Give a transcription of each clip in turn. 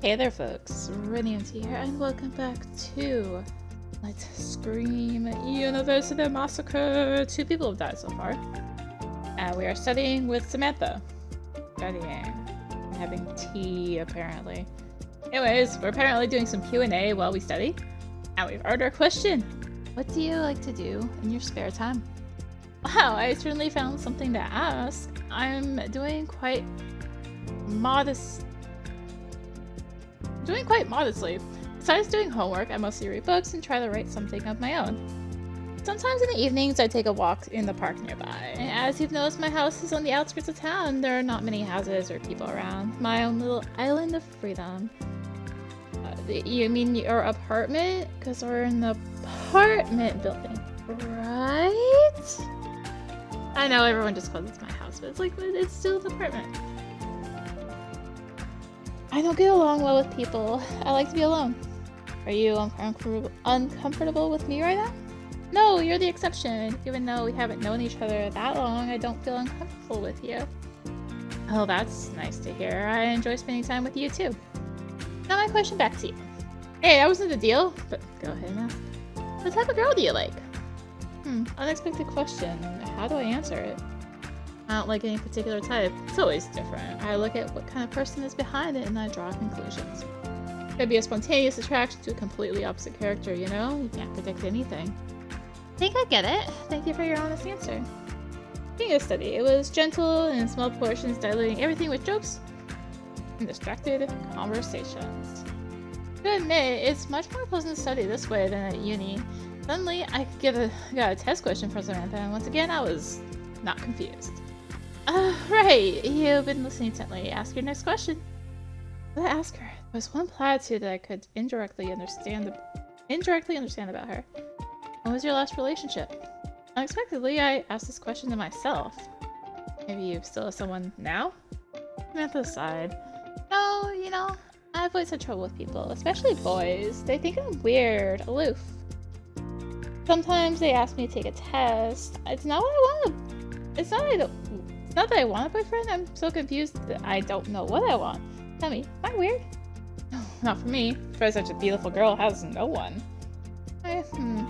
Hey there folks, Radiant here, and welcome back to Let's Scream University Massacre. 2 people have died so far. And we are studying with Samantha. Studying. And having tea, apparently. Anyways, we're apparently doing some Q&A while we study. And we've earned our question. What do you like to do in your spare time? Wow, I certainly found something to ask. I'm doing quite modestly. Besides doing homework, I mostly read books and try to write something of my own. Sometimes in the evenings, I take a walk in the park nearby. And as you've noticed, my house is on the outskirts of town. There are not many houses or people around. My own little island of freedom. You mean your apartment? Because we're in the apartment building, right? I know everyone just calls it my house, but it's still an apartment. I don't get along well with people. I like to be alone. Are you uncomfortable with me right now? No, you're the exception. Even though we haven't known each other that long, I don't feel uncomfortable with you. Oh, that's nice to hear. I enjoy spending time with you too. Now my question back to you. Hey, that wasn't the deal, but go ahead and ask. What type of girl do you like? Unexpected question. How do I answer it? I don't like any particular type. It's always different. I look at what kind of person is behind it and I draw conclusions. Could be a spontaneous attraction to a completely opposite character, you know? You can't predict anything. I think I get it. Thank you for your honest answer. Being a study, it was gentle and in small portions, diluting everything with jokes and distracted conversations. To admit, it's much more pleasant to study this way than at uni. Suddenly, I got a test question from Samantha, and once again, I was not confused. Right, you've been listening intently. Ask your next question. What did I ask her? There was one platitude that I could indirectly understand about her. When was your last relationship? Unexpectedly, I asked this question to myself. Maybe you still have someone now? Samantha sighed. No, you know, I've always had trouble with people, especially boys. They think I'm weird, aloof. Sometimes they ask me to take a test. It's not what I want. It's not that I want a boyfriend. I'm so confused that I don't know what I want. Tell me, am I weird? No, not for me. For such a beautiful girl has no one. You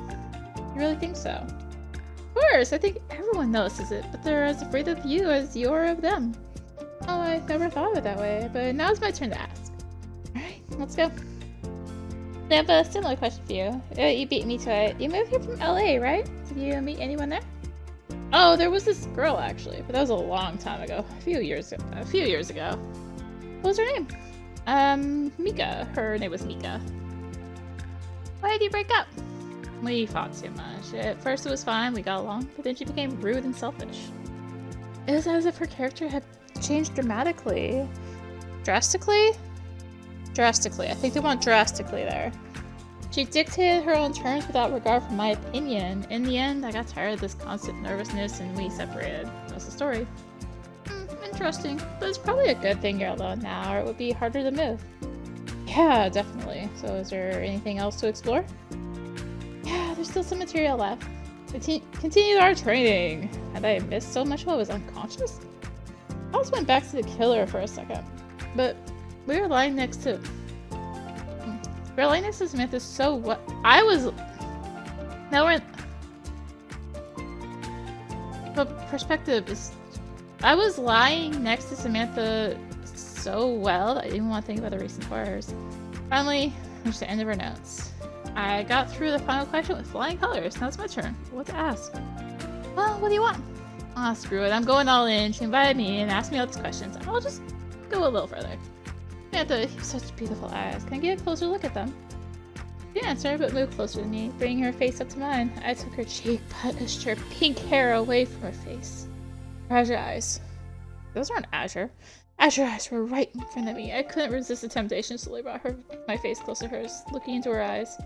really think so? Of course, I think everyone notices it, but they're as afraid of you as you are of them. Oh, I never thought of it that way, but now it's my turn to ask. Alright, let's go. I have a similar question for you. You beat me to it. You moved here from LA, right? Did you meet anyone there? Oh, there was this girl actually, but that was a long time ago. A few years ago. What was her name? Mika. Her name was Mika. Why did you break up? We fought too much. At first it was fine, we got along, but then she became rude and selfish. It was as if her character had changed dramatically. Drastically? Drastically. I think they want drastically there. She dictated her own terms without regard for my opinion. In the end, I got tired of this constant nervousness and we separated. That's the story. Interesting. But it's probably a good thing you're alone now, or it would be harder to move. Yeah, definitely. So is there anything else to explore? Yeah, there's still some material left. Continued our training. Had I missed so much while I was unconscious? I also went back to the killer for a second. But we were lying next to... We're lying next to Samantha, so what? I was... Now we're... But perspective is... I was lying next to Samantha so well that I didn't want to think about the recent horrors. Finally, reached the end of her notes. I got through the final question with flying colors. Now it's my turn. What to ask? Well, what do you want? Ah, screw it. I'm going all in. She invited me and asked me all these questions. I'll just go a little further. Samantha, you have such beautiful eyes. Can I get a closer look at them? She didn't answer, but moved closer to me, bringing her face up to mine. I took her cheek, pushed her pink hair away from her face. Her azure eyes. Those aren't azure. Azure eyes were right in front of me. I couldn't resist the temptation, so I brought my face close to hers, looking into her eyes,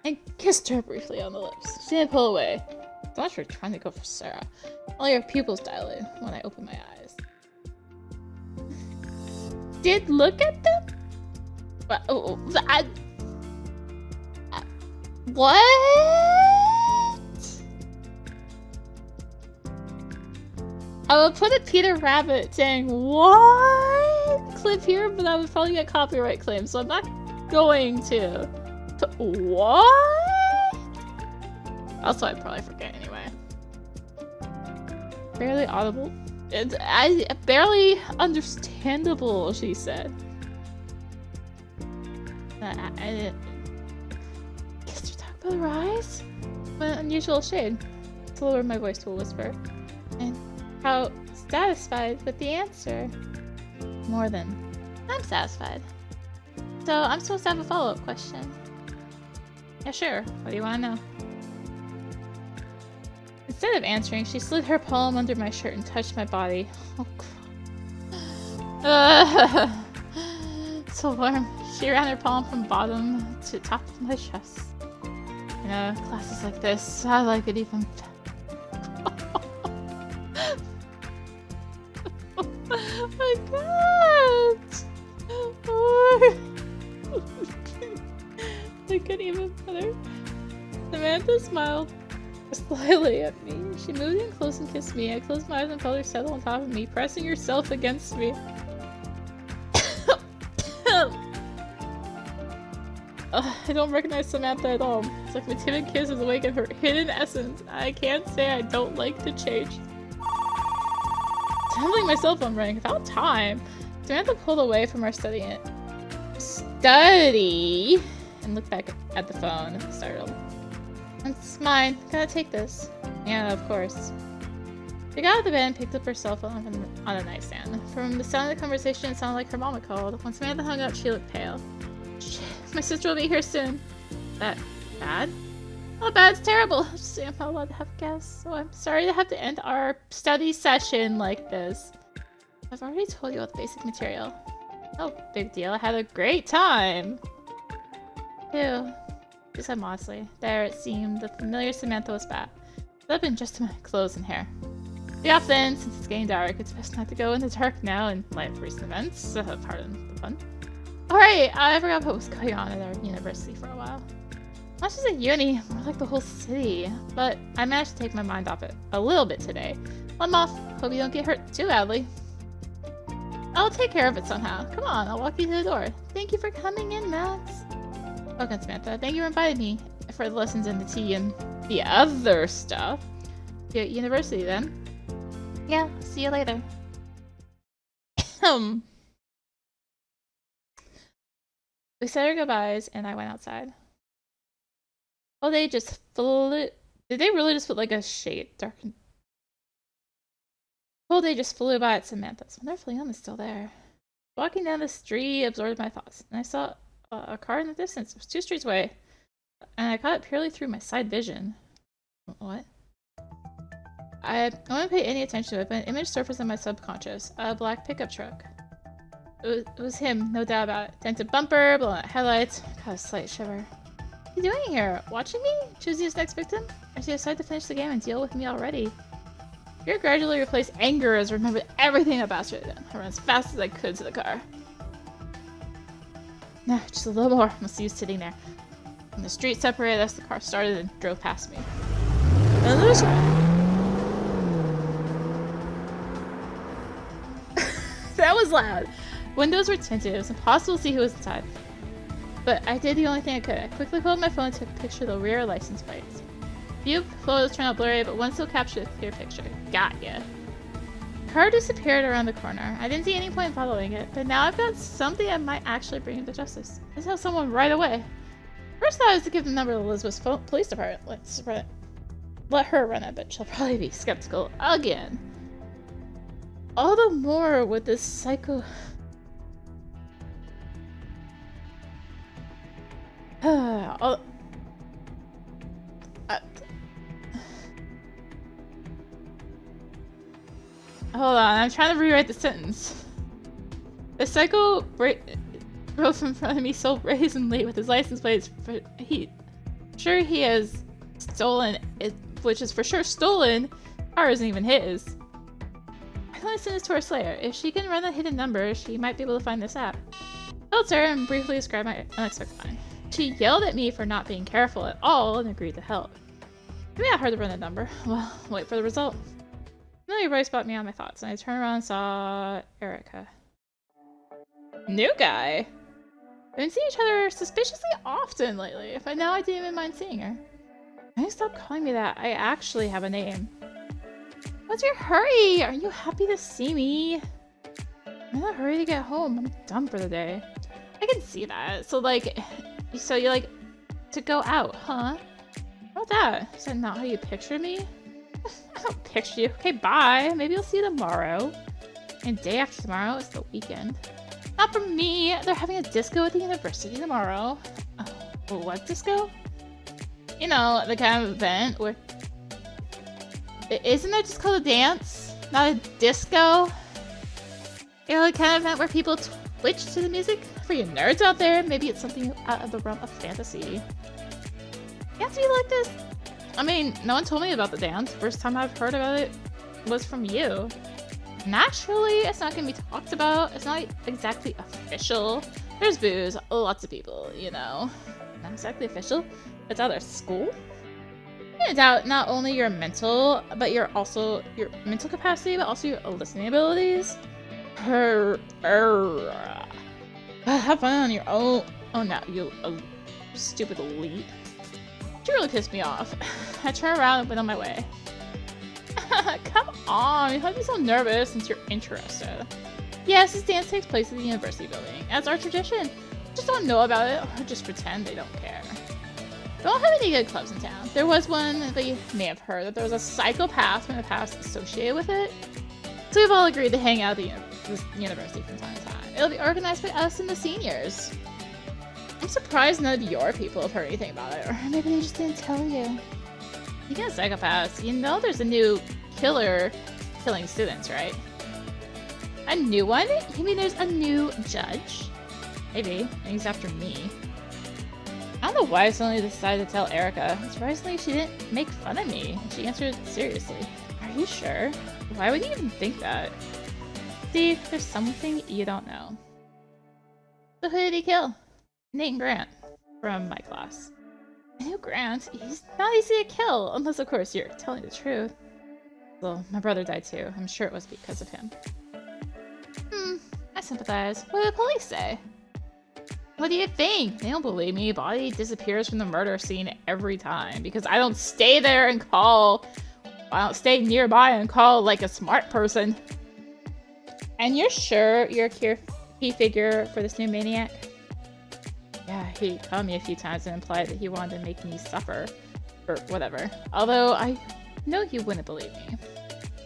and kissed her briefly on the lips. She didn't pull away. So much for trying to go for Sarah. Only her pupils dilated when I opened my eyes. Did look at them? What? I would put a Peter Rabbit saying, what? clip here, but I would probably get copyright claims, so I'm not going to. What? Also, I'd probably forget anyway. Barely audible. Barely understandable, she said. I guess you talk about the rise? An unusual shade. To lower my voice to a whisper. And how satisfied with the answer. More than I'm satisfied. So I'm supposed to have a follow-up question. Yeah, sure. What do you want to know? Instead of answering, she slid her palm under my shirt and touched my body. Oh, so warm. She ran her palm from bottom to top of my chest. You know, classes like this, I like it even oh my god! I couldn't even better. Samantha smiled slyly at me. She moved in close and kissed me. I closed my eyes and felt her settle on top of me, pressing herself against me. I don't recognize Samantha at all. It's like my timid kiss has awakened her hidden essence. I can't say I don't like to change. Handling my cell phone rang. About time. Samantha pulled away from our study and looked back at the phone, startled. It's mine. Gotta take this. Yeah, of course. She got out of the bed and picked up her cell phone on the nightstand. From the sound of the conversation, it sounded like her mom had called. When Samantha hung up, she looked pale. Shit, my sister will be here soon. That bad? Not bad, it's terrible. Just I'm not allowed to have guests, so I'm sorry to have to end our study session like this. I've already told you all the basic material. Oh, big deal. I had a great time. Ew. She said modestly. There, it seemed, the familiar Samantha was back. I've been just my clothes and hair. Be off then, since it's getting dark. It's best not to go in the dark now in light of recent events. Pardon the pun. Alright, I forgot what was going on at our university for a while. Not just at uni, more like the whole city. But I managed to take my mind off it a little bit today. I'm off. Hope you don't get hurt too badly. I'll take care of it somehow. Come on, I'll walk you to the door. Thank you for coming in, Max. Welcome, Samantha. Thank you for inviting me for the lessons and the tea and the other stuff. See you at university then. Yeah, see you later. We said our goodbyes and I went outside. Oh, they just flew. Did they really just put like a shade darken? Oh, they just flew by at Samantha's. I wonder if Leon is still there. Walking down the street absorbed my thoughts, and I saw a car in the distance. It was 2 streets away, and I caught it purely through my side vision. What? I don't pay any attention to it, but an image surfaced in my subconscious. A black pickup truck. It was him, no doubt about it. Dented bumper, blown out headlights. Got a slight shiver. What are you doing here? Watching me? Choosing his next victim? Or is he decided to finish the game and deal with me already? Fear gradually replaced anger as I remembered everything about it. I ran as fast as I could to the car. No, just a little more. I'll see you sitting there. When the street separated us, the car started and drove past me. And there's... That was loud. Windows were tinted. It was impossible to see who was inside. But I did the only thing I could. I quickly pulled my phone and took a picture of the rear license plates. Few photos turned out blurry, but one still captured a clear picture. Got ya. The car disappeared around the corner. I didn't see any point in following it, but now I've got something that might actually bring him to justice. Let's have someone right away. First thought was to give the number to Elizabeth's police department. Let's let her run it, but she'll probably be skeptical again. All the more with this psycho... Hold on, I'm trying to rewrite the sentence. The psycho drove in front of me so brazenly with his license plates. He has stolen it, which is for sure stolen. Car isn't even his. I can only send this to our Slayer. If she can run the hidden number, she might be able to find this app. I told her and briefly described my unexpected find. She yelled at me for not being careful at all and agreed to help. Maybe I heard to run the number. Well, wait for the result. Familiar voice brought me on my thoughts, and I turned around and saw Erica. New guy? We've been seeing each other suspiciously often lately, but now I didn't even mind seeing her. Can you stop calling me that? I actually have a name. What's your hurry? Are you happy to see me? I'm in a hurry to get home. I'm done for the day. I can see that. So you like to go out, huh? How about that? Is that not how you picture me? I don't picture you. Okay, bye. Maybe I'll see you tomorrow. And day after tomorrow is the weekend. Not for me. They're having a disco at the university tomorrow. Oh, what disco? You know, the kind of event where... Isn't it just called a dance? Not a disco? You know, the kind of event where people twitch to the music? For you nerds out there, maybe it's something out of the realm of fantasy. You have to be like this? I mean, no one told me about the dance. First time I've heard about it was from you. Naturally, it's not gonna be talked about. It's not exactly official. There's booze, lots of people, you know. Not exactly official. It's out of school. I doubt not only your mental mental capacity, but also your listening abilities. Have fun on your own. Oh no, you stupid elite. You really pissed me off. I turned around and went on my way. Come on, you have to be so nervous since you're interested. Yes, this dance takes place in the university building, as our tradition. Just don't know about it, or just pretend they don't care. We don't have any good clubs in town. There was one that you may have heard that there was a psychopath from the past associated with it. So we've all agreed to hang out at this university from time to time. It'll be organized by us and the seniors. I'm surprised none of your people have heard anything about it, or maybe they just didn't tell you. Speaking of psychopaths, you know there's a new killer killing students, right? A new one? You mean there's a new judge? Maybe, and he's after me. I don't know why I suddenly decided to tell Erica. Surprisingly, she didn't make fun of me. She answered seriously. Are you sure? Why would you even think that? See, there's something you don't know. So who did he kill? Nate and Grant, from my class. I knew Grant. He's not easy to kill, unless of course you're telling the truth. Well, my brother died too. I'm sure it was because of him. I sympathize. What did the police say? What do you think? They don't believe me. Body disappears from the murder scene every time because I don't stay there and call. I don't stay nearby and call like a smart person. And you're sure you're a key figure for this new maniac? Yeah, he called me a few times and implied that he wanted to make me suffer. Or whatever. Although I know you wouldn't believe me.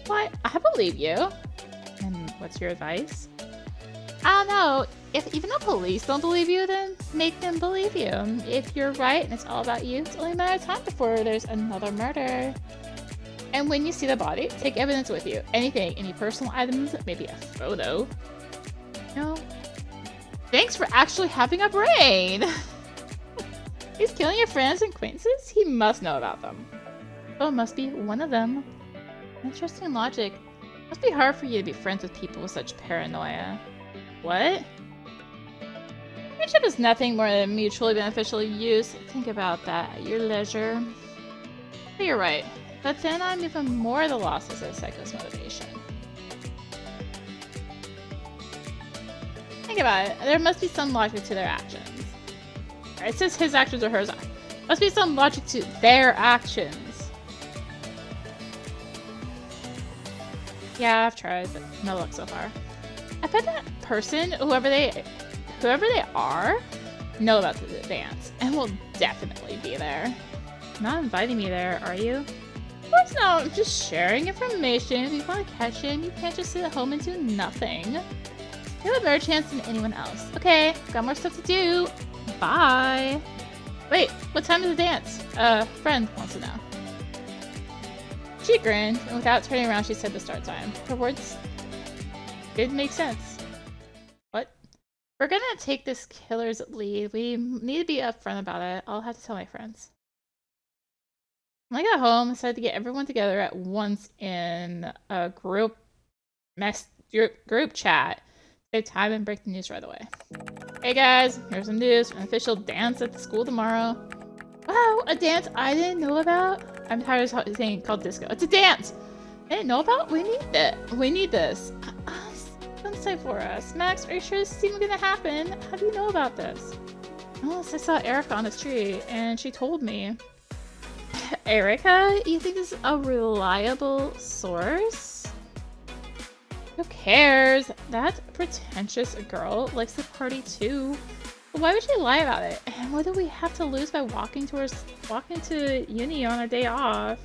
What? I believe you. And what's your advice? I don't know. If even the police don't believe you, then make them believe you. If you're right and it's all about you, it's only a matter of time before there's another murder. And when you see the body, take evidence with you. Anything, any personal items, maybe a photo. No. Thanks for actually having a brain! He's killing your friends and acquaintances? He must know about them. Oh, it must be one of them. Interesting logic. Must be hard for you to be friends with people with such paranoia. What? Friendship is nothing more than mutually beneficial use. Think about that at your leisure. But you're right. But then I'm even more the loss of Psycho's motivation. Think about it. There must be some logic to their actions. It says his actions or hers. Must be some logic to their actions. Yeah, I've tried, but no luck so far. I bet that person, whoever they are, know about the dance and will definitely be there. Not inviting me there, are you? Of course not. I'm just sharing information. If you want to catch him, you can't just sit at home and do nothing. You have a better chance than anyone else. Okay, got more stuff to do. Bye. Wait, what time is the dance? Friend wants to know. She grinned, and without turning around, she said the start time. Her words did make sense. What? We're gonna take this killer's lead. We need to be upfront about it. I'll have to tell my friends. When I got home, I decided to get everyone together at once in a group chat. Save time and break the news right away. Hey guys, here's some news. An official dance at the school tomorrow. Wow, a dance I didn't know about? I'm tired of saying called disco. It's a dance! I didn't know about? We need it. We need this. I'm website for us. Max, are you sure this is even gonna happen? How do you know about this? Well, I saw Erica on the street, and she told me. Erica? You think this is a reliable source? Who cares? That pretentious girl likes the party too. But why would she lie about it? And what do we have to lose by walking to uni on our day off?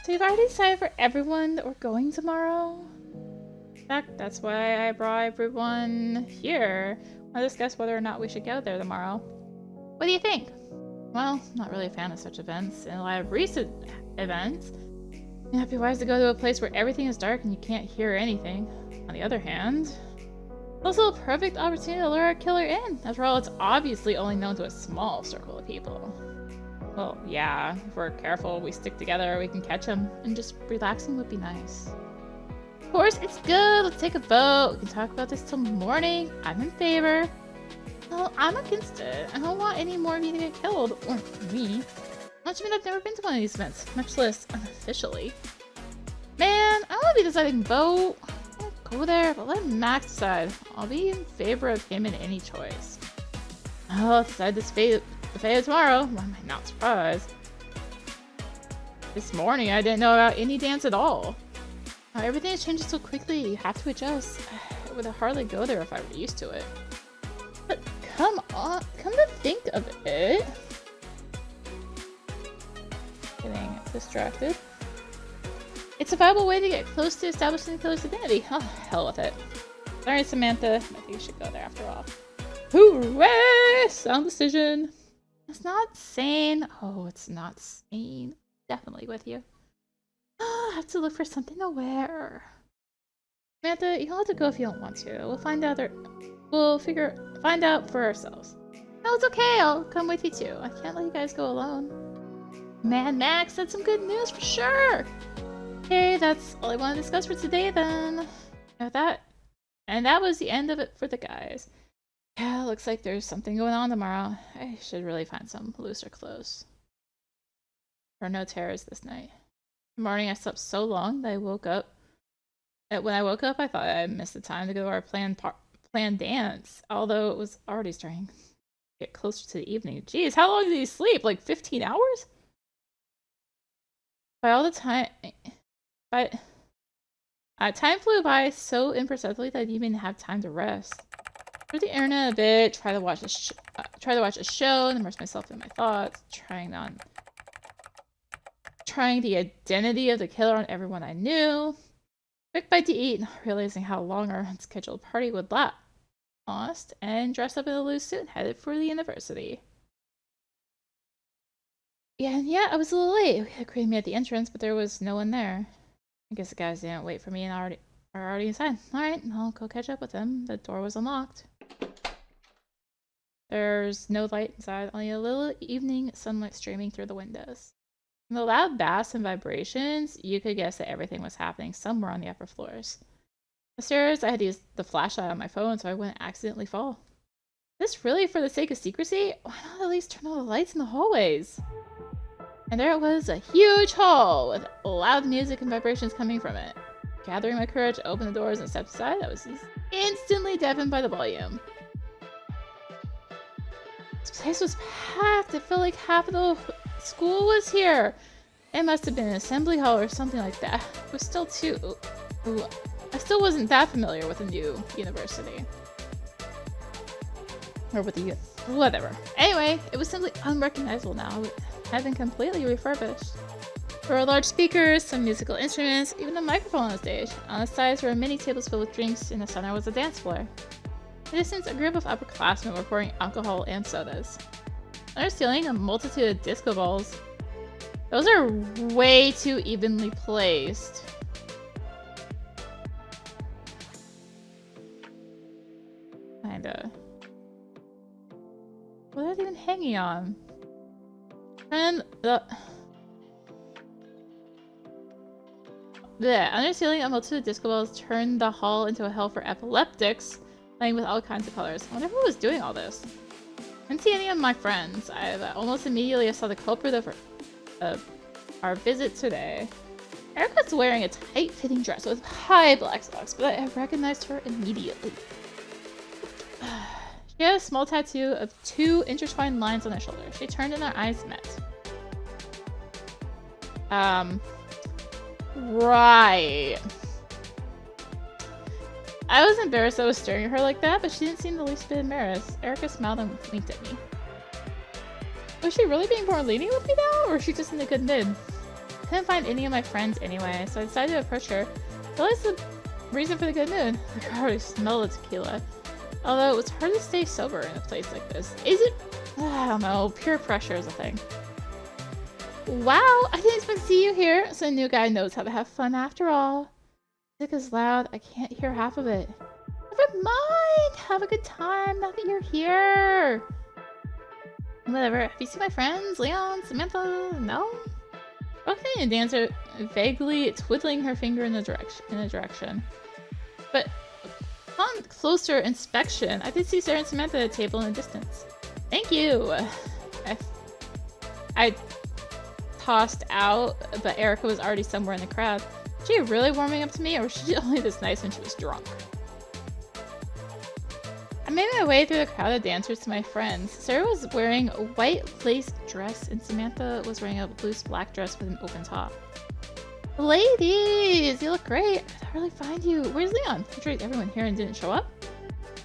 So you've already decided for everyone that we're going tomorrow? In fact, that's why I brought everyone here. I want to discuss whether or not we should go there tomorrow. What do you think? Well, I'm not really a fan of such events. In a lot of recent events, it might be wise to go to a place where everything is dark and you can't hear anything. On the other hand, it's also a perfect opportunity to lure a killer in. After all, it's obviously only known to a small circle of people. Well, yeah, if we're careful, we stick together, we can catch him, and just relaxing would be nice. Of course, it's good. Let's take a vote. We can talk about this till morning. I'm in favor. Well, I'm against it. I don't want any more of you to get killed. Or me. Not mean I've never been to one of these events, much less unofficially. Man, I don't want to be the deciding vote. I'll go there, but let Max decide. I'll be in favor of him in any choice. I'll decide this fate tomorrow. Why am I not surprised? This morning, I didn't know about any dance at all. Everything is changing so quickly, you have to adjust. I would hardly go there if I were used to it. But come on, come to think of it. Getting distracted. It's a viable way to get close to establishing the killer's identity. Oh, hell with it. Sorry, Samantha. I think you should go there after all. Hooray! Sound decision. It's not sane. Oh, it's not sane. Definitely with you. I have to look for something to wear. Samantha, you don't have to go if you don't want to. We'll find out find out for ourselves. No, it's okay. I'll come with you too. I can't let you guys go alone. Man, Max, that's some good news for sure. Okay, that's all I want to discuss for today then. And that was the end of it for the guys. Yeah, looks like there's something going on tomorrow. I should really find some looser clothes. There are no terrors this night. In the morning, I slept so long that I woke up. When I woke up, I thought I missed the time to go to our planned dance, although it was already starting to get closer to the evening. Jeez, how long did you sleep? Like 15 hours? Time flew by so imperceptibly that I didn't even have time to rest. Through the internet a bit, try to watch a show and immerse myself in my thoughts, trying the identity of the killer on everyone I knew. Quick bite to eat, not realizing how long our unscheduled party would last, and dressed up in a loose suit and headed for the university. Yeah, I was a little late. We had greeted me at the entrance, but there was no one there. I guess the guys didn't wait for me and are already inside. Alright, I'll go catch up with them. The door was unlocked. There's no light inside, only a little evening sunlight streaming through the windows. From the loud bass and vibrations, you could guess that everything was happening somewhere on the upper floors. Upstairs, I had to use the flashlight on my phone so I wouldn't accidentally fall. Is this really for the sake of secrecy? Why not at least turn on the lights in the hallways? And there it was, a huge hall with loud music and vibrations coming from it. Gathering my courage to open the doors and step aside, I was instantly deafened by the volume. This place was packed. It felt like half of the school was here. It must have been an assembly hall or something like that. It was still I still wasn't that familiar with the new university. Or with the whatever. Anyway, it was simply unrecognizable now. It had been completely refurbished. There were large speakers, some musical instruments, even a microphone on the stage. On the sides were many tables filled with drinks, in the center was a dance floor. In the distance, a group of upperclassmen were pouring alcohol and sodas. Under the ceiling, a multitude of disco balls. Those are way too evenly placed. Kinda. What are they even hanging on? And under the ceiling, a multitude of disco balls turned the hall into a hell for epileptics, playing with all kinds of colors. I wonder who was doing all this. I didn't see any of my friends. I almost immediately saw the culprit of our visit today. Erica's wearing a tight-fitting dress with high black socks, but I recognized her immediately. She had a small tattoo of 2 intertwined lines on her shoulder. She turned and our eyes met. Right. I was embarrassed I was staring at her like that, but she didn't seem the least bit embarrassed. Erica smiled and winked at me. Was she really being more lenient with me now, or was she just in a good mood? I couldn't find any of my friends anyway, so I decided to approach her. What was the reason for the good mood? I could already smell the tequila. Although it was hard to stay sober in a place like this. Is it? I don't know. Peer pressure is a thing. Wow, I didn't expect to see you here. So a new guy knows how to have fun after all. Music is loud. I can't hear half of it. Never mind. Have a good time now that you're here. Whatever. Have you seen my friends? Leon? Samantha? No? Okay, and dancer vaguely twiddling her finger in a direction. But upon closer inspection, I did see Sarah and Samantha at a table in the distance. Thank you. I tossed out, but Erica was already somewhere in the crowd. Was she really warming up to me, or was she only this nice when she was drunk? I made my way through the crowd of dancers to my friends. Sarah was wearing a white lace dress, and Samantha was wearing a loose black dress with an open top. Ladies, you look great. I could hardly find you. Where's Leon? I dragged everyone here and didn't show up.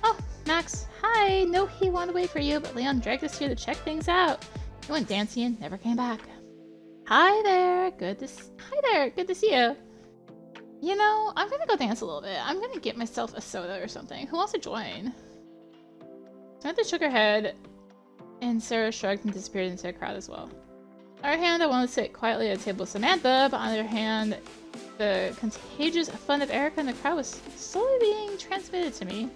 Oh, Max. Hi. No, he wanted to wait for you, but Leon dragged us here to check things out. He went dancing and never came back. Hi there. Good to see you. You know, I'm gonna go dance a little bit. I'm gonna get myself a soda or something. Who wants to join? Samantha shook her head, and Sarah shrugged and disappeared into the crowd as well. On the other hand, I wanted to sit quietly at a table with Samantha, but on the other hand, the contagious fun of Erica in the crowd was slowly being transmitted to me.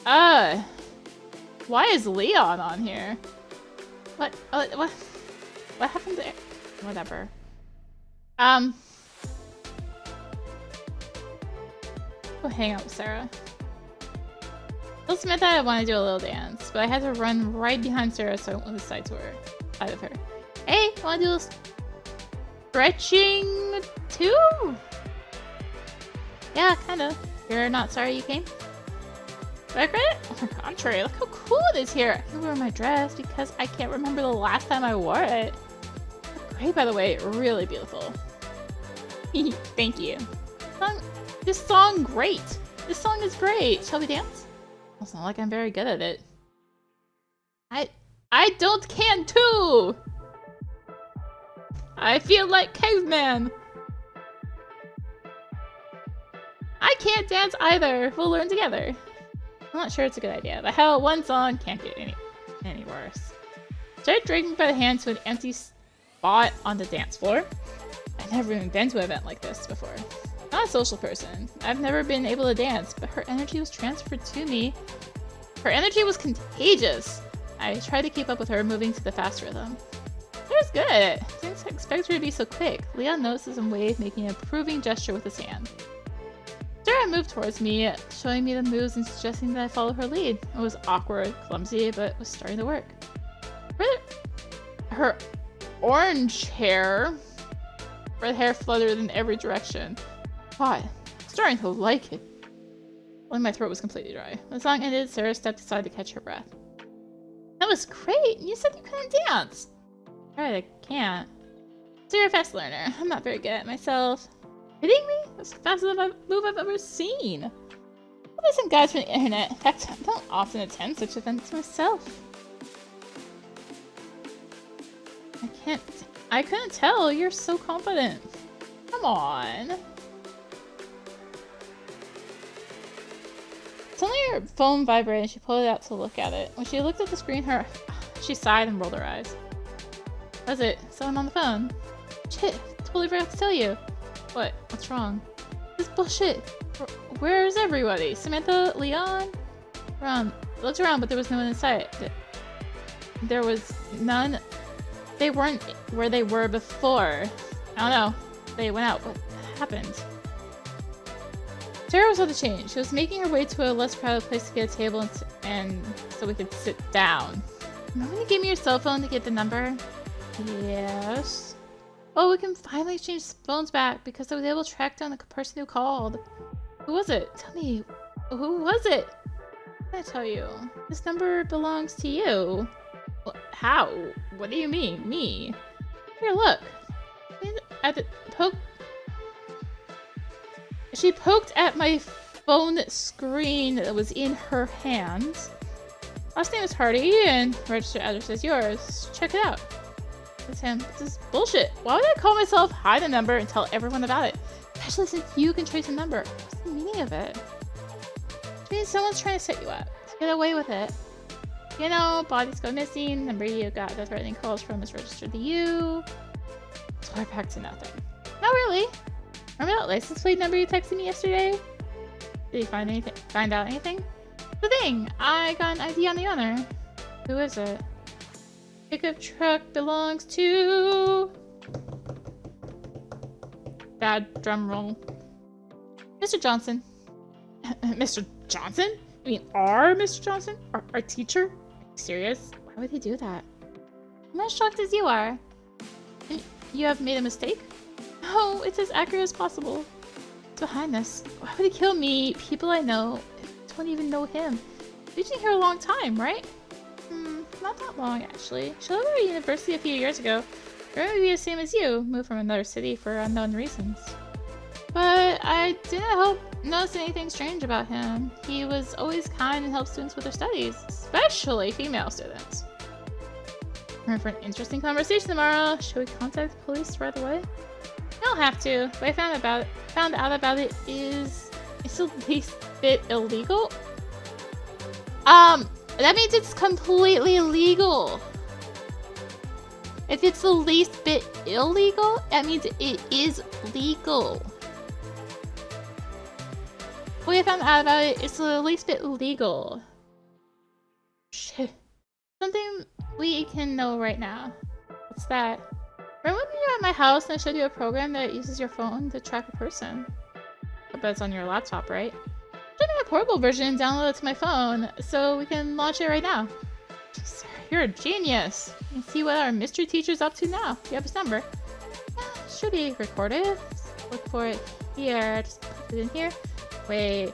Why is Leon on here? What happened there? Whatever. Go hang out with Sarah. I told Samantha I wanted to do a little dance, but I had to run right behind Sarah so I went on the side of her. Hey, wanna do a little stretching too? Yeah, kinda. You're not sorry you came? Do I regret it? On the contrary, look how cool it is here. I can wear my dress because I can't remember the last time I wore it. Great, by the way, really beautiful. Thank you. This song is great. Shall we dance? It's not like I'm very good at it. I can too! I feel like caveman! I can't dance either. We'll learn together. I'm not sure it's a good idea, but hell, one song can't get any worse. Started dragging me by the hand to an empty spot on the dance floor. I've never even been to an event like this before. Not a social person. I've never been able to dance, but her energy was transferred to me. Her energy was contagious. I tried to keep up with her, moving to the fast rhythm. It was good. Didn't expect her to be so quick. Leon notices and waved, making an approving gesture with his hand. Sarah moved towards me, showing me the moves and suggesting that I follow her lead. It was awkward, clumsy, but it was starting to work. Her orange hair, red hair fluttered in every direction. God, I'm starting to like it. Only my throat was completely dry. When the song ended, Sarah stepped aside to catch her breath. That was great! You said you couldn't dance! Alright, I can't. So you're a fast learner. I'm not very good at it myself. Kidding me? That's the fastest move I've ever seen. I'll some guys from the internet. In fact, I don't often attend such events myself. I couldn't tell. You're so confident. Come on. Suddenly her phone vibrated and she pulled it out to look at it. When she looked at the screen, she sighed and rolled her eyes. Was it? Someone on the phone? Shit, totally forgot to tell you. What? What's wrong? This bullshit. Where's everybody? Samantha? Leon? Looked around, but there was no one in sight. There was none. They weren't where they were before. I don't know. They went out. What happened? Sarah was on the change. She was making her way to a less crowded place to get a table and so we could sit down. Remember when you gave me your cell phone to get the number? Yes. Oh, we can finally exchange phones back because I was able to track down the person who called. Who was it? Tell me, who was it? I tell you, this number belongs to you. How? What do you mean, me? Here, look. At the She poked at my phone screen that was in her hand. Last name is Hardy, and registered address is yours. Check it out. It's him. This is bullshit. Why would I call myself, hide the number, and tell everyone about it? Especially since you can trace the number. What's the meaning of it? It means someone's trying to set you up. To get away with it. You know, bodies go missing, number you got the threatening calls from is registered to you. So we're back to nothing. Not really. Remember that license plate number you texted me yesterday? Did you find out anything? The thing! I got an ID on the owner. Who is it? Pickup truck belongs to... Bad drum roll. Mr. Johnson. Mr. Johnson? I mean, our Mr. Johnson? Our teacher? Are you serious? Why would he do that? I'm as shocked as you are. You have made a mistake? No, it's as accurate as possible. What's behind this? Why would he kill me? People I know don't even know him. He's been here a long time, right? Not that long, actually. She left our university a few years ago. Or maybe the same as you, moved from another city for unknown reasons. But I didn't notice anything strange about him. He was always kind and helped students with their studies, especially female students. We're in for an interesting conversation tomorrow. Should we contact the police right away? You don't have to. What I found out about it is it's the least bit illegal. That means it's completely legal. If it's the least bit illegal, that means it is legal. What I found out about it is the least bit legal. Shit. Something we can know right now. What's that? Remember when you were at my house and I showed you a program that uses your phone to track a person? I bet it's on your laptop, right? Show me a portable version and download it to my phone so we can launch it right now. Sir, you're a genius. You can see what our mystery teacher's up to now. You have his number. Should be recorded. Just look for it here. Just put it in here. Wait.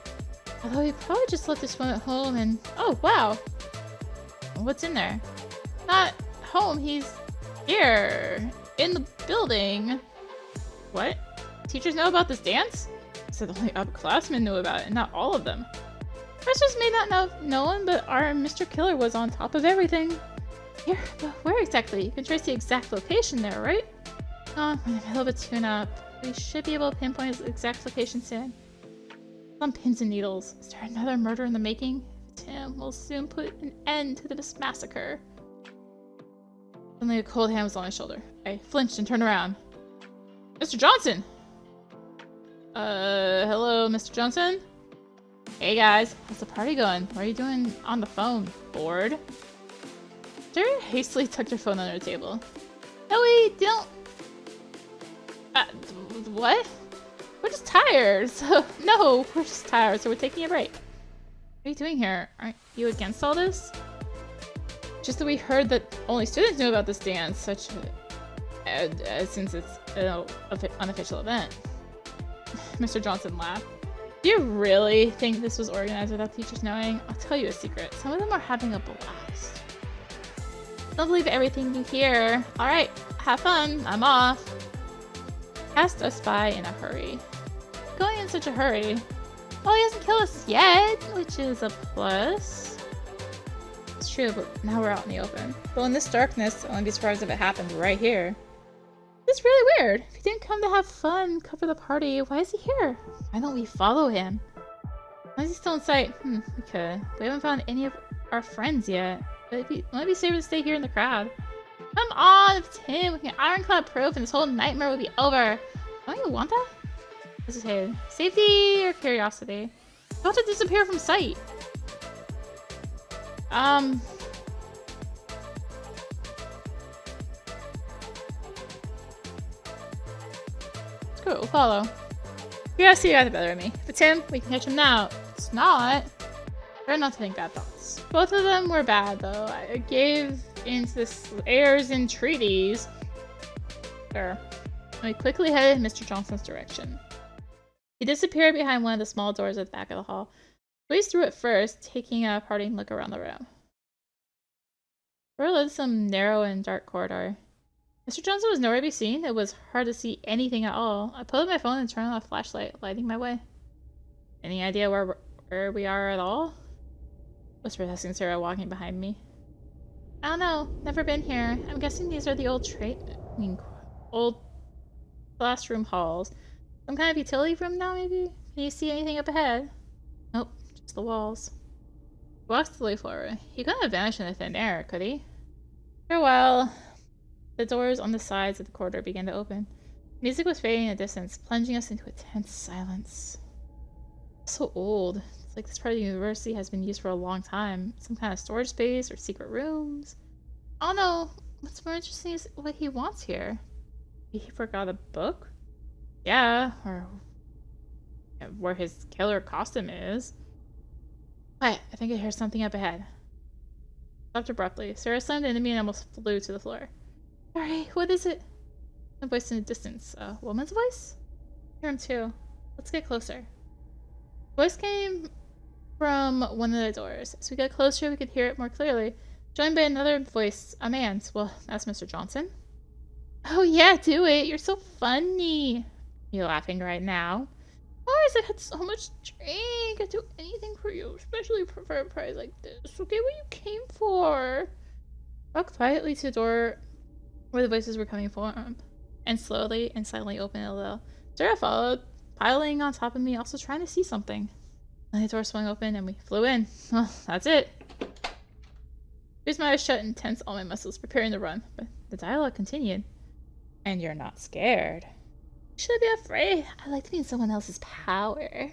Although he probably just left his phone at home and... Oh, wow. What's in there? Not home. He's here. In the building. What? Teachers know about this dance? So the only upperclassmen knew about it, not all of them. Professors may not have known, but our Mr. Killer was on top of everything. Here, but where exactly? You can trace the exact location there, right? Oh, we're in the middle of a tune-up. We should be able to pinpoint his exact location soon. On pins and needles. Is there another murder in the making? Tim will soon put an end to this massacre. Suddenly a cold hand was on my shoulder. I flinched and turned around. Mr. Johnson! Hello, Mr. Johnson? Hey guys, how's the party going? What are you doing on the phone? Bored? Jerry hastily tucked her phone under the table. No, we don't... what? We're just tired, so... No, we're just tired, so we're taking a break. What are you doing here? Aren't you against all this? Just that we heard that only students knew about this dance, since it's an unofficial event. Mr. Johnson laughed. Do you really think this was organized without teachers knowing? I'll tell you a secret. Some of them are having a blast. Don't believe everything you hear. Alright, have fun. I'm off. Passed us by in a hurry. Going in such a hurry. Well, he hasn't killed us yet, which is a plus. It's true, but now we're out in the open. Though in this darkness, I wouldn't be surprised if it happened right here. It's really weird. If he didn't come to have fun, cover the party, why is he here? Why don't we follow him? Why is he still in sight? We could. We haven't found any of our friends yet. But it might be safer to stay here in the crowd. Come on, it's him. We can ironclad proof and this whole nightmare will be over. Don't you want that? This is his. Safety or curiosity? About to disappear from sight. Screw it, we'll follow. Curiosity got the better of me. If it's him, we can catch him now. If it's not, try not to think bad thoughts. Both of them were bad, though. I gave into this airs and treaties. Sure. We quickly headed in Mr. Johnson's direction. He disappeared behind one of the small doors at the back of the hall. Squeezed through it first, taking a parting look around the room. The door led to some narrow and dark corridor. Mr. Johnson was nowhere to be seen. It was hard to see anything at all. I pulled up my phone and turned on a flashlight, lighting my way. Any idea where we are at all? Whispered, asking Sarah, walking behind me. I don't know. Never been here. I'm guessing these are the old classroom halls. Some kind of utility room now, maybe? Can you see anything up ahead? Nope, just the walls. He walked slowly forward. He couldn't have vanished in the thin air, could he? For a while, the doors on the sides of the corridor began to open. Music was fading in the distance, plunging us into a tense silence. It's so old. It's like this part of the university has been used for a long time. Some kind of storage space or secret rooms. I don't know. What's more interesting is what he wants here. He forgot a book? Yeah, or where his killer costume is. Quiet, I think I hear something up ahead. Stopped abruptly. Sarah slammed into me and almost flew to the floor. Sorry, what is it? A voice in the distance. A woman's voice? I hear him too. Let's get closer. The voice came from one of the doors. As we got closer, we could hear it more clearly. Joined by another voice, a man's. Well, that's Mr. Johnson. Oh yeah, do it. You're so funny. You laughing right now? Of course, I had so much drink. I'd do anything for you, especially for a prize like this. Okay, what you came for? Walked quietly to the door where the voices were coming from, and slowly and silently opened it a little. Sarah followed, piling on top of me, also trying to see something. Then the door swung open and we flew in. Well, that's it. Squeezed my eyes shut and tensed all my muscles, preparing to run. But the dialogue continued. And you're not scared. Should I be afraid? I like to be in someone else's power.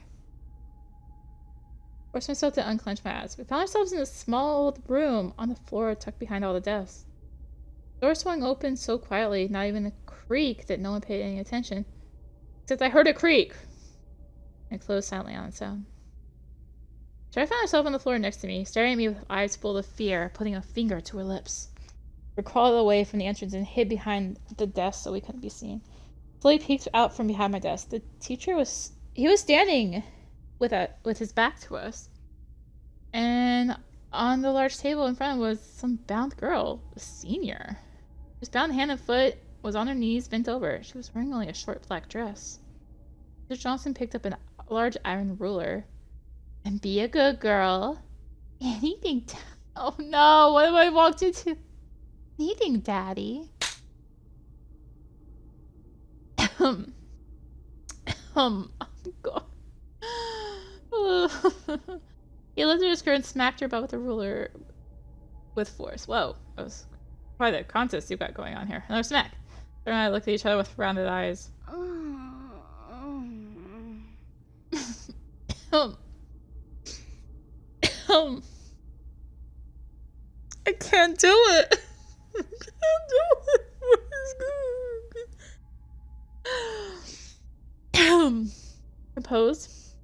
Forced myself to unclench my eyes. We found ourselves in a small old room on the floor tucked behind all the desks. The door swung open so quietly, not even a creak, that no one paid any attention. Except I heard a creak. And closed silently on its own. Sarah found herself on the floor next to me, staring at me with eyes full of fear, putting a finger to her lips. We crawled away from the entrance and hid behind the desk so we couldn't be seen. Slowly peeked out from behind my desk. The teacher was standing with his back to us. And on the large table in front was some bound girl, a senior. She was bound hand and foot, was on her knees, bent over. She was wearing only a short black dress. Mr. Johnson picked up a large iron ruler. And be a good girl. Anything. Oh no, what have I walked into? Anything, Daddy. Oh God. He lifted her skirt and smacked her about with the ruler with force. Whoa, that was quite a contest you've got going on here. Another smack. Sarah and I looked at each other with rounded eyes. I can't do it. I can't do it. Compose.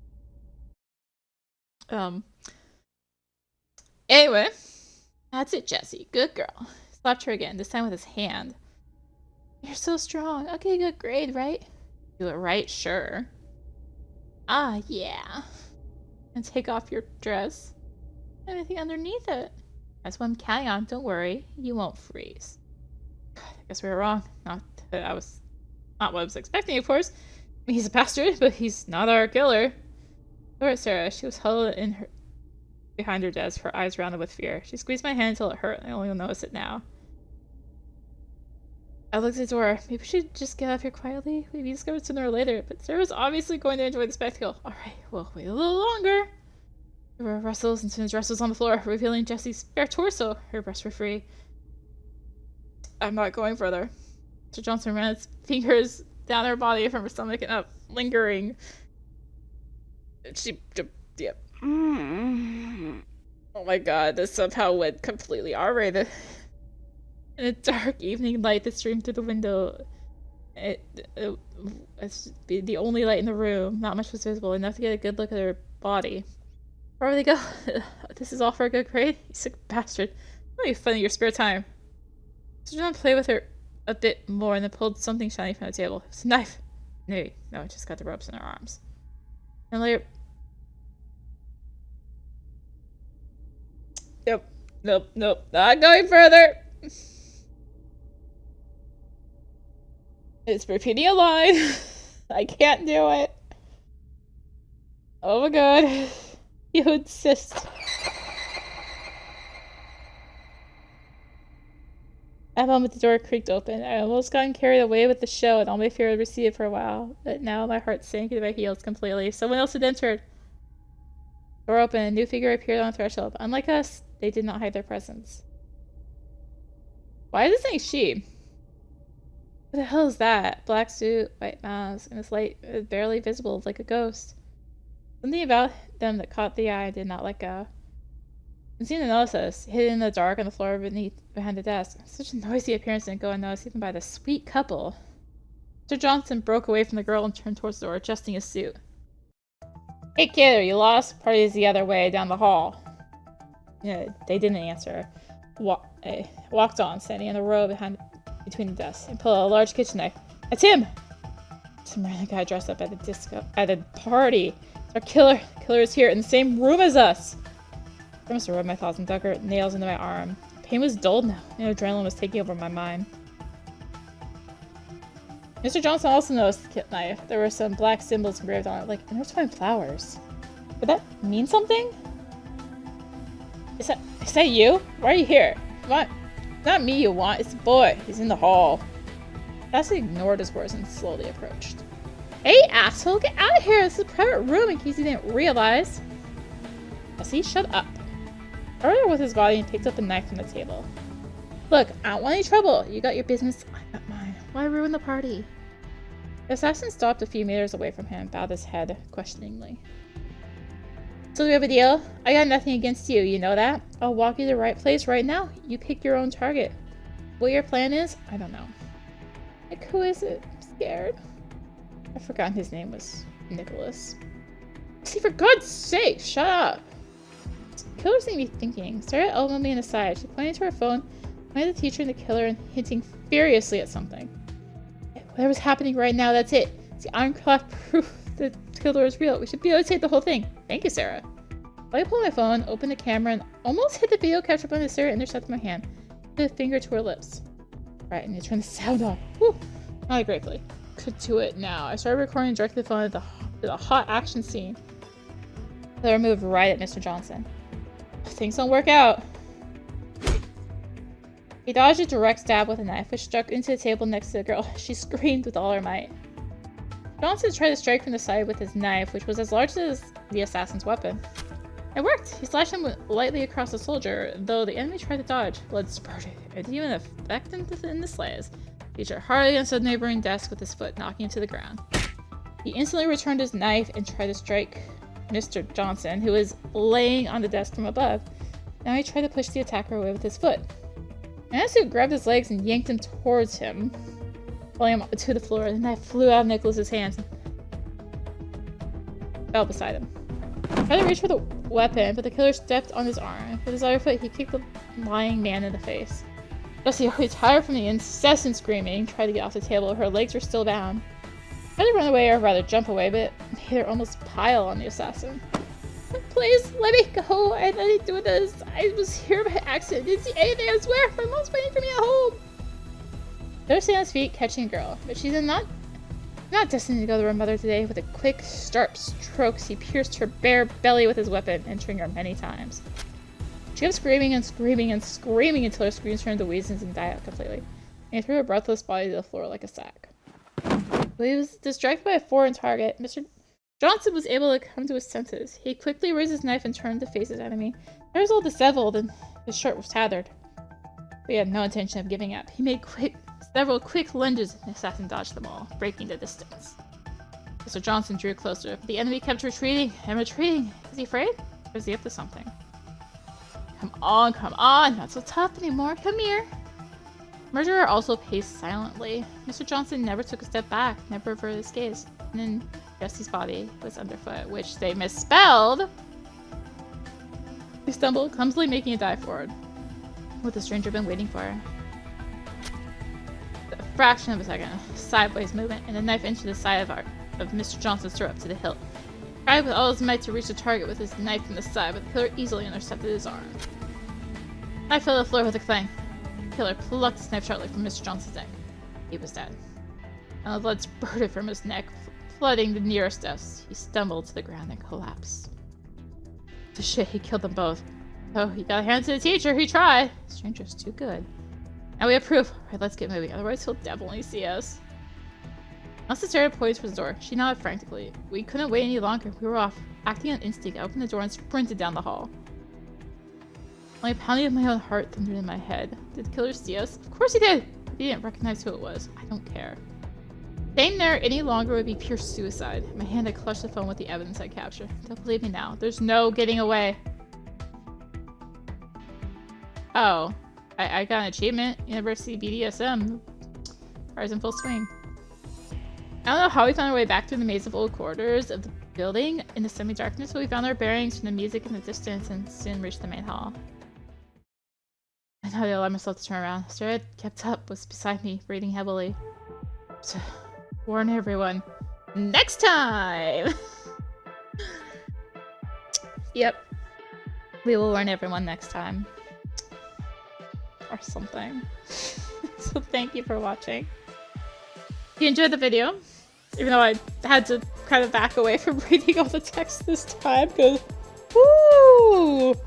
Anyway, that's it, Jessie. Good girl. Slapped her again, this time with his hand. You're so strong. Okay, good grade, right? Do it right, sure. Ah, yeah. And take off your dress. Anything underneath it. That's what I'm counting on. Don't worry. You won't freeze. God, I guess we were wrong. Not what I was expecting, of course. I mean, he's a bastard, but he's not our killer. Look at Sarah. She was huddled behind her desk, her eyes rounded with fear. She squeezed my hand until it hurt, and I only notice it now. I looked at the door. Maybe we should just get out of here quietly. We'd be discovered sooner or later, but Sarah's obviously going to enjoy the spectacle. Alright, we'll wait a little longer. There were rustles and soon as rustles on the floor, revealing Jessie's bare torso. Her breasts were free. I'm not going further. Mr. Johnson ran his fingers down her body from her stomach and up, lingering. Yep. Oh my God, this somehow went completely R-rated. In a dark evening light that streamed through the window, it's the only light in the room. Not much was visible, enough to get a good look at her body. Wherever they go, this is all for a good grade? You sick bastard. What are you fun in your spare time? So John play with her a bit more and then pulled something shiny from the table. It was a knife. No, it just got the ropes in her arms. And later... Nope. Not going further. It's repeating a line. I can't do it. Oh my god. You insist. At that moment, the door creaked open. I almost gotten carried away with the show, and all my fear had receded for a while. But now my heart sank into my heels completely. Someone else had entered. Door opened. A new figure appeared on the threshold. Unlike us, they did not hide their presence. Why is it saying she? What the hell is that? Black suit, white mask, and this light is barely visible, like a ghost. Something about them that caught the eye did not let go. It seemed to notice us, hidden in the dark on the floor behind the desk. Such a noisy appearance didn't go unnoticed even by the sweet couple. Mr. Johnson broke away from the girl and turned towards the door, adjusting his suit. Hey kid, are you lost? Party's the other way, down the hall. Yeah, they didn't answer. Walked on, standing in the row between the desks, and pulled a large kitchen knife. That's him! Some random guy dressed up at the party. It's our killer. The killer is here in the same room as us. I must have rubbed my thoughts and dug her nails into my arm. Pain was dulled now, and adrenaline was taking over my mind. Mr. Johnson also noticed the knife. There were some black symbols engraved on it, like intertwined flowers. Would that mean something? Is that you? Why are you here? What? It's not me you want, it's the boy. He's in the hall. Tassie ignored his words and slowly approached. Hey, asshole, get out of here! This is a private room in case you didn't realize. Tassie, shut up. I covered her with his body and picked up a knife from the table. Look, I don't want any trouble. You got your business, I got mine. Why ruin the party? The assassin stopped a few meters away from him, bowed his head questioningly. So we have a deal? I got nothing against you, you know that? I'll walk you to the right place right now. You pick your own target. What your plan is? I don't know. Like, who is it? I'm scared. I've forgotten his name was Nicholas. See, for God's sake, shut up! The killer seemed to be thinking. Started elbowing me in the side. She pointed to her phone, pointed at the teacher and the killer, and hinting furiously at something. Whatever's happening right now, that's it. It's the ironclad proof that the killer is real. We should videotape the whole thing. Thank you, Sarah. I pulled my phone, opened the camera, and almost hit the video capture button as Sarah intercepted my hand. Put a finger to her lips. Right, I need to turn the sound off. Whew. Not gratefully. Could do it now. I started recording and directed the phone at the hot action scene. The killer moved right at Mr. Johnson. Things don't work out. He dodged a direct stab with a knife, which struck into the table next to the girl. She screamed with all her might. Johnson tried to strike from the side with his knife, which was as large as the assassin's weapon. It worked! He slashed him lightly across the soldier, though the enemy tried to dodge. Blood spurted. It didn't even affect him in the slightest. He struck hard against a neighboring desk with his foot, knocking him to the ground. He instantly returned his knife and tried to strike Mr. Johnson, who was laying on the desk from above. Now he tried to push the attacker away with his foot. Anasu grabbed his legs and yanked him towards him, pulling him to the floor. The knife flew out of Nicholas's hands and fell beside him. He tried to reach for the weapon, but the killer stepped on his arm. With his other foot, he kicked the lying man in the face. Jessie, tired from the incessant screaming, tried to get off the table. Her legs were still bound. She tried to run away or rather jump away, but made her almost pile on the assassin. Please, let me go. I had nothing to do with this. I was here by accident. Didn't see anything, I swear. My mom's waiting for me at home. They're staying on his feet, catching a girl, but she's not destined to go to her mother today. With a quick, sharp strokes, he pierced her bare belly with his weapon, entering her many times. She kept screaming and screaming and screaming until her screams turned to wheezings and died out completely. And he threw her breathless body to the floor like a sack. But he was distracted by a foreign target. Mr. Johnson was able to come to his senses. He quickly raised his knife and turned to face his enemy. He was all disheveled and his shirt was tattered. But he had no intention of giving up. He made several quick lunges and the assassin dodged them all, breaking the distance. Mr. Johnson drew closer, but the enemy kept retreating and retreating. Is he afraid? Or is he up to something? Come on, not so tough anymore. Come here. Murderer also paced silently. Mr. Johnson never took a step back, never averted his gaze. And then Jesse's body was underfoot, which they misspelled. He stumbled, clumsily making a dive forward. What the stranger been waiting for? fraction of a second, a sideways movement, and the knife entered the side of Mr. Johnson's throat to the hilt. He tried with all his might to reach the target with his knife from the side, but the killer easily intercepted his arm. The knife fell to the floor with a clang. The killer plucked his knife sharply from Mr. Johnson's neck. He was dead. And the blood spurted from his neck, flooding the nearest desk. He stumbled to the ground and collapsed. The shit, he killed them both. Oh, he got a hand to the teacher. He tried. The stranger's too good. Now we have proof. Alright, let's get moving. Otherwise, he'll definitely see us. Elsa started poised for the door. She nodded frantically. We couldn't wait any longer. We were off. Acting on instinct, I opened the door and sprinted down the hall. Only pounding of my own heart thundered in my head. Did the killer see us? Of course he did! He didn't recognize who it was. I don't care. Staying there any longer would be pure suicide. My hand had clutched the phone with the evidence I captured. Don't believe me now. There's no getting away. Oh. I got an achievement. University BDSM. Fire's in full swing. I don't know how we found our way back through the maze of old corridors of the building in the semi-darkness, but we found our bearings from the music in the distance and soon reached the main hall. I had to allow myself to turn around. Sarah kept up, was beside me, breathing heavily. To warn everyone. Next time! Yep. We will warn everyone next time. Or something. So thank you for watching. If you enjoyed the video, even though I had to kind of back away from reading all the text this time, because woo! If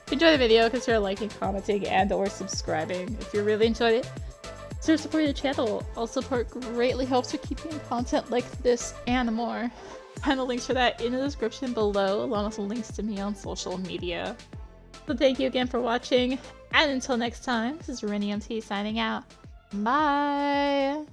you enjoyed the video, consider liking, commenting, and or subscribing if you really enjoyed it. Consider supporting the channel. All support greatly helps with keeping content like this and more. Find the links for that in the description below, along with links to me on social media. So thank you again for watching, and until next time, this is RennieMT signing out. Bye!